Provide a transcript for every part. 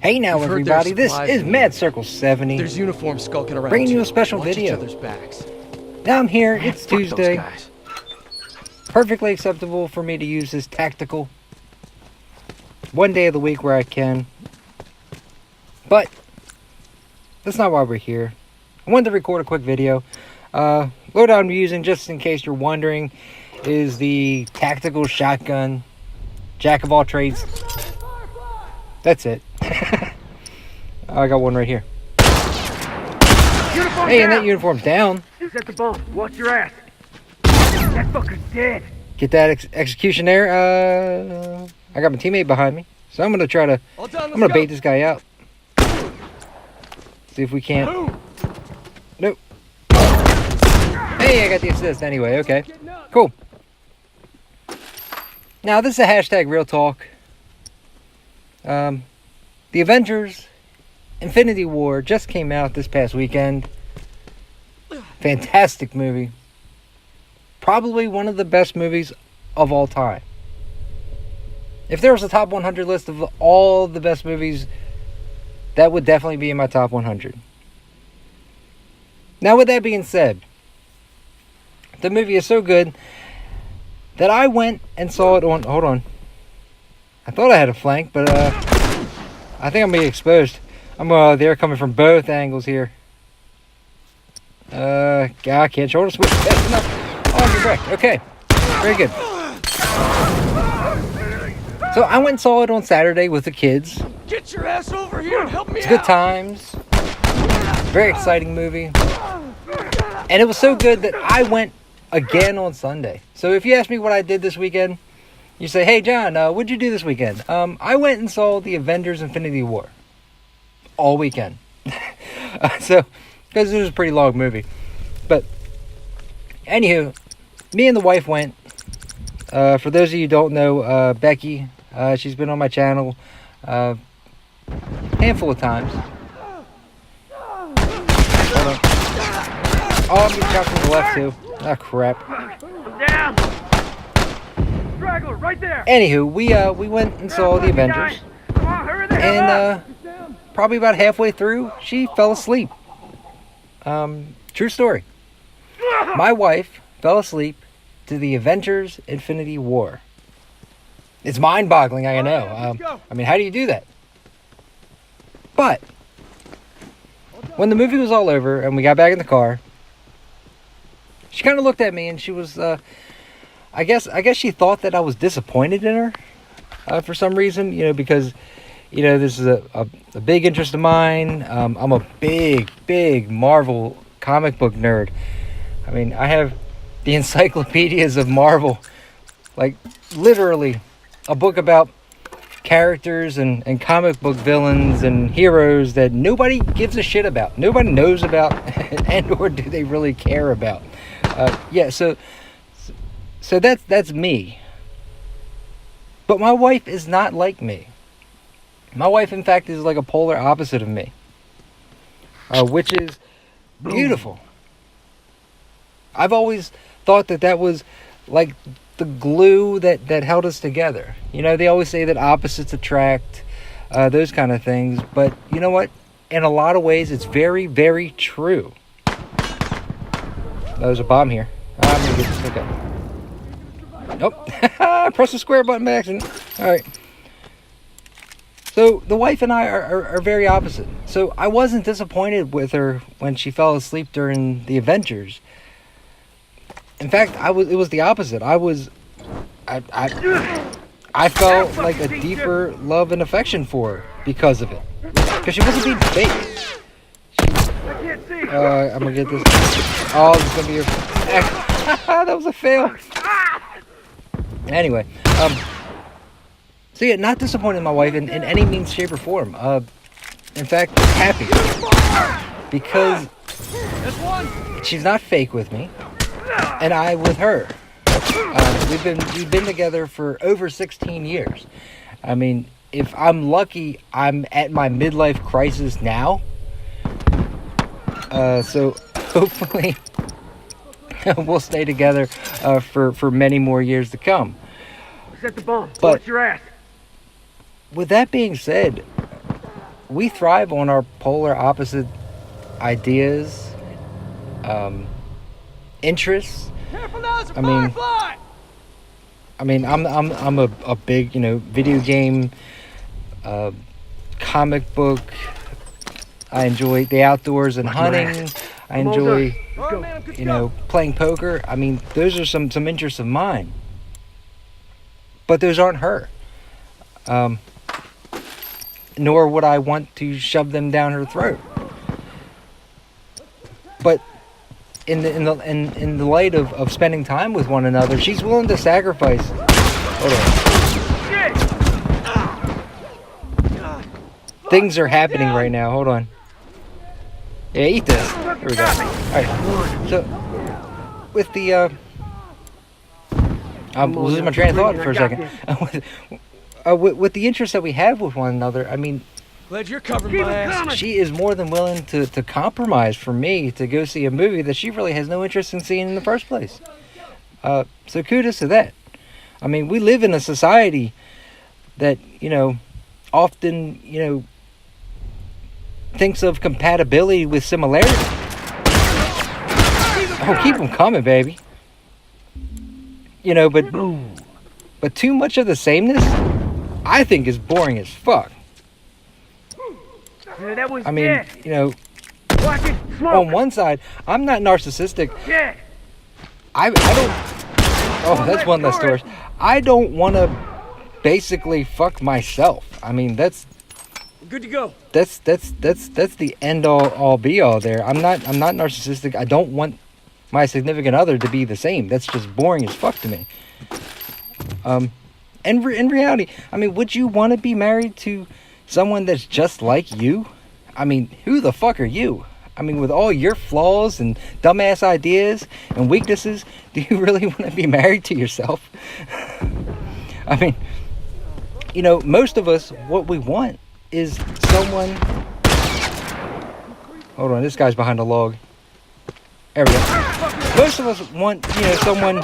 Hey now everybody, this is Mad Circle 70. There's uniforms skulking around. Bringing you a special video. Now I'm here, it's Tuesday. Perfectly acceptable for me to use this tactical. One day of the week where I can. But that's not why we're here. I wanted to record a quick video. Loadout I'm using, just in case you're wondering, is the tactical shotgun. Jack of all trades. That's it. I got one right here. Uniform hey, down. And that uniform's down. Who's at the bomb? Watch your ass. That fucker's dead. Get that execution there. I got my teammate behind me, so I'm gonna try to. I'm gonna bait this guy out. See if we can't. Nope. Hey, I got the assist anyway. Okay, cool. Now this is a hashtag real talk. The Avengers Infinity War just came out this past weekend. Fantastic movie. Probably one of the best movies of all time. If there was a top 100 list of all the best movies, that would definitely be in my top 100. Now with that being said, the movie is so good that I went and saw it on... Hold on. I thought I had a flank, but I think I'm being exposed. They're coming from both angles here. I can't shoulder switch fast enough. Oh, you're wrecked. Okay, very good. So I went and saw it on Saturday with the kids. Get your ass over here and help me out. It's good times. Very exciting movie. And it was so good that I went again on Sunday. So if you ask me what I did this weekend, you say, hey John, what'd you do this weekend? I went and saw the Avengers Infinity War. All weekend. So, because it was a pretty long movie. But, anywho, me and the wife went. For those of you who don't know, Becky, she's been on my channel a handful of times. Hold on. Oh, I'm getting shot from the left too. Oh crap. I'm down. Straggler, right there. Anywho, we went and saw the Avengers. Come on, hurry the hell up. And probably about halfway through, she fell asleep. True story. My wife fell asleep to the Avengers Infinity War. It's mind-boggling, I know. I mean, how do you do that? But when the movie was all over and we got back in the car, she kind of looked at me and she was, I guess she thought that I was disappointed in her for some reason, because, this is a big interest of mine. I'm a big Marvel comic book nerd. I mean, I have the encyclopedias of Marvel, like literally a book about characters and comic book villains and heroes that nobody gives a shit about. Nobody knows about and or do they really care about. So that's me. But my wife is not like me. My wife, in fact, is like a polar opposite of me. Which is beautiful. I've always thought that was like the glue that held us together. They always say that opposites attract, those kind of things. But you know what? In a lot of ways, it's very, very true. There's a bomb here. I'm going to get this. Okay. Nope. I pressed the square button by accident. Alright. So, the wife and I are very opposite. So, I wasn't disappointed with her when she fell asleep during the Avengers. In fact, it was the opposite. I felt like a deeper love and affection for her because of it. Because she wasn't being fake. I'm going to get this. Oh, this is going to be a... That was a fail. Anyway, so yeah, not disappointed in my wife in any means, shape, or form. In fact, happy. Because she's not fake with me, and I with her. We've been together for over 16 years. I mean, if I'm lucky, I'm at my midlife crisis now. So hopefully we'll stay together for many more years to come. Set the bomb. But watch your ass. With that being said, we thrive on our polar opposite ideas, interests. Careful now, it's a I mean- firefly! I mean, I'm a big, you know, video game, comic book. I enjoy the outdoors and hunting. I enjoy, All right, man, I'm good to you know, playing poker. I mean, those are some interests of mine. But those aren't her. Nor would I want to shove them down her throat. But in the light of spending time with one another, she's willing to sacrifice. Hold on. Things are happening right now. Hold on. Yeah, eat this. Here we go. Alright. So with the I'm losing my train of thought for a second. With the interest that we have with one another, I mean, Glad you're covering my ass. she is more than willing to compromise for me to go see a movie that she really has no interest in seeing in the first place. So kudos to that. I mean, we live in a society that, you know, often, you know, thinks of compatibility with similarity. Oh, keep them coming, baby. You know, but too much of the sameness, I think, is boring as fuck. Yeah, that was I mean, dead. you know, Watch it smoke. on one side, I'm not narcissistic. Yeah. I don't. Oh, that's one less story. I don't want to basically fuck myself. I mean, that's Good to go. that's the end all be all there. I'm not narcissistic. I don't want my significant other to be the same. That's just boring as fuck to me. And in reality, I mean, would you want to be married to someone that's just like you? I mean, who the fuck are you? I mean, with all your flaws and dumbass ideas and weaknesses, do you really want to be married to yourself? I mean, you know, most of us, what we want is someone... Hold on, this guy's behind a log. There we go. Most of us want, you know, someone...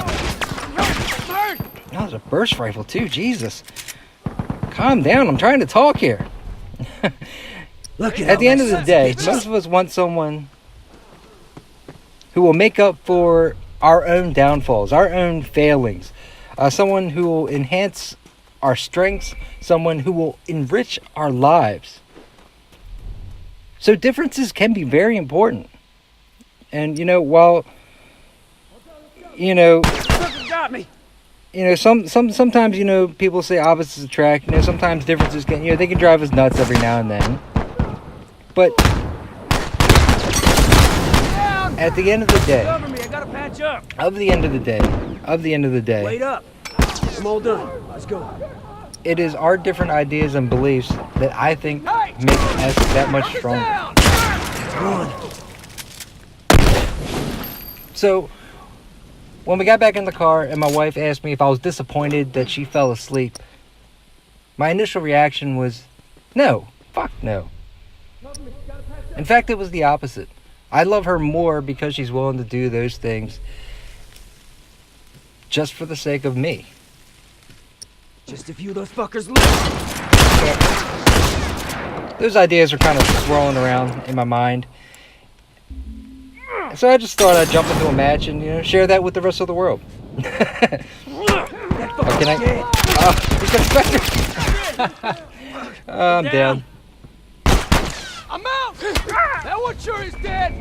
Oh, it's a burst rifle too, Jesus. Calm down, I'm trying to talk here. At the end of the day, most of us want someone who will make up for our own downfalls, our own failings. Someone who will enhance our strengths, someone who will enrich our lives. So differences can be very important. And, you know, while, you know... Got me. You know, sometimes, you know, people say opposites attract. You know, sometimes differences can, you know, they can drive us nuts every now and then. But at the end of the day, Cover me, I gotta patch up. of the end of the day, Wait up. I'm all done. Let's go. it is our different ideas and beliefs that I think make us that much stronger. So, when we got back in the car and my wife asked me if I was disappointed that she fell asleep, my initial reaction was, no, fuck no. In fact, it was the opposite. I love her more because she's willing to do those things just for the sake of me. Just a few of those fuckers left. Those ideas are kind of swirling around in my mind. So I just thought I'd jump into a match and, you know, share that with the rest of the world. Oh, can I? He's got Spectre. I'm down. I'm out. That one sure is dead.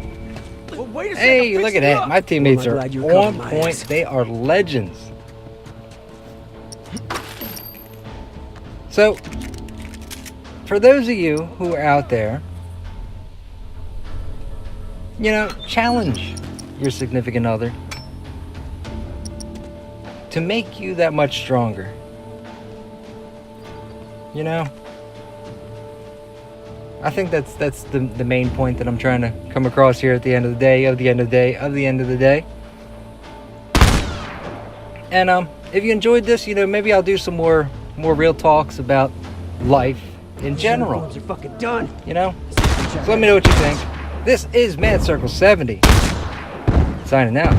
Well, wait a second. Hey, fix look at me that. up. My teammates Well, are I'm glad you're on covering my point. ass. They are legends. So, for those of you who are out there, you know, challenge your significant other to make you that much stronger. You know? I think that's the main point that I'm trying to come across here at the end of the day, And if you enjoyed this, you know, maybe I'll do some more real talks about life in general. You're fucking done. You know? So let me know what you think. This is Mad Circle 70. Signing out.